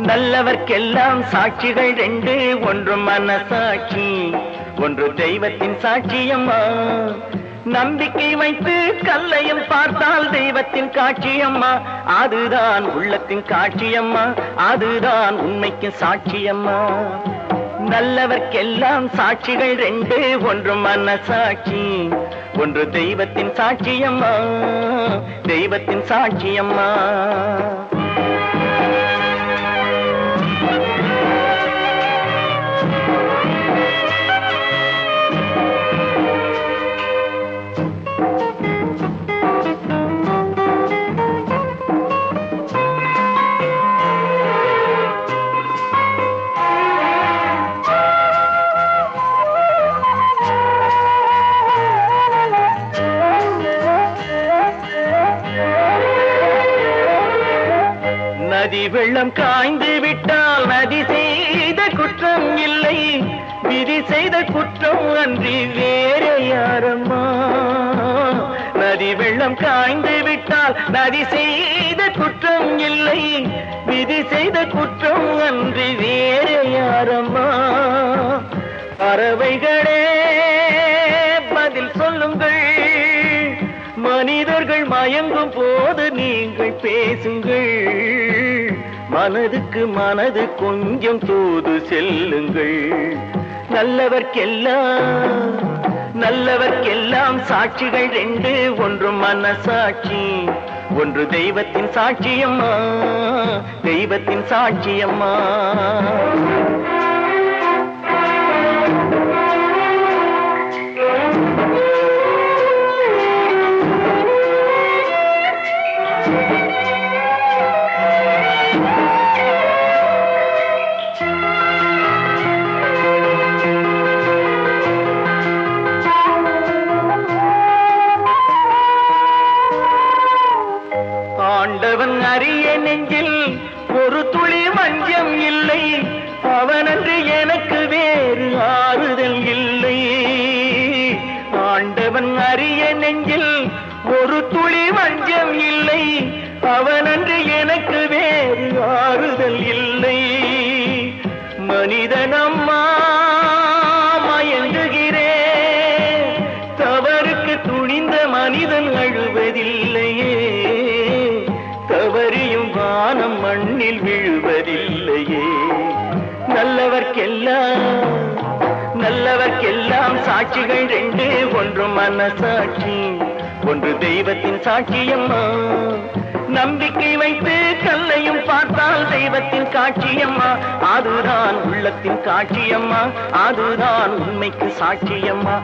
நல்லவர்க்கெல்லாம் சாட்சிகள் ரெண்டு, ஒன்று மனசாட்சி, ஒன்று தெய்வத்தின் சாட்சியம்மா. நம்பிக்கை வைத்து கல்லையும் பார்த்தால் தெய்வத்தின் காட்சியம்மா. அதுதான் உள்ளத்தின் காட்சியம்மா, அதுதான் உண்மைக்கு சாட்சியம்மா. நல்லவர்க்கெல்லாம் சாட்சிகள் ரெண்டு, ஒன்று மனசாட்சி, ஒன்று தெய்வத்தின் சாட்சியம்மா, தெய்வத்தின் சாட்சியம்மா. நதி வெள்ளம் காய்ந்து விட்டால் நதி செய்த குற்றம் இல்லை, விதி செய்த குற்றம் அன்றி வேறு யாரம்மா. நதி வெள்ளம் காய்ந்து விட்டால் நதி செய்த குற்றம் இல்லை, விதி செய்த குற்றம் அன்றி வேறு யாரம்மா. பறவைகளே பதில் சொல்லுங்கள், மனிதர்கள் மயங்கும் போது நீங்கள் பேசுங்கள். மனதுக்கு மனது கொஞ்சம் தூது செல்லுங்கள். நல்லவர்க்கெல்லாம் சாட்சிகள் ரெண்டு, ஒன்று மனசாட்சி, ஒன்று தெய்வத்தின் சாட்சியம்மா, தெய்வத்தின் சாட்சியம்மா. ஆண்டவன் அறிய நெஞ்சில் ஒரு துளி வஞ்சம் இல்லை, அவனன்று எனக்கு வேறு ஆறுதல் இல்லை. ஆண்டவன் அறிய நெஞ்சில் ஒரு துளி வஞ்சம் இல்லை, அவனன்று எனக்கு வேறு ஆறுதல் இல்லை. மனிதனம்மா மயங்குகிறேன், தவறுக்கு துணிந்த மனிதன் அழுவதில்லையே, தவறியும் வானம் மண்ணில் விழுவதில்லையே. நல்லவர்க்கெல்லாம் சாட்சிகள் ரெண்டு, ஒன்று மனசாட்சி, ஒன்று தெய்வத்தின் சாட்சியம்மா. நம்பிக்கை வைத்து கல்லையும் பார்த்தால் தெய்வத்தின் காட்சியம்மா, அதுதான் உள்ளத்தின் காட்சியம்மா, அதுதான் உண்மைக்கு சாட்சியம்மா.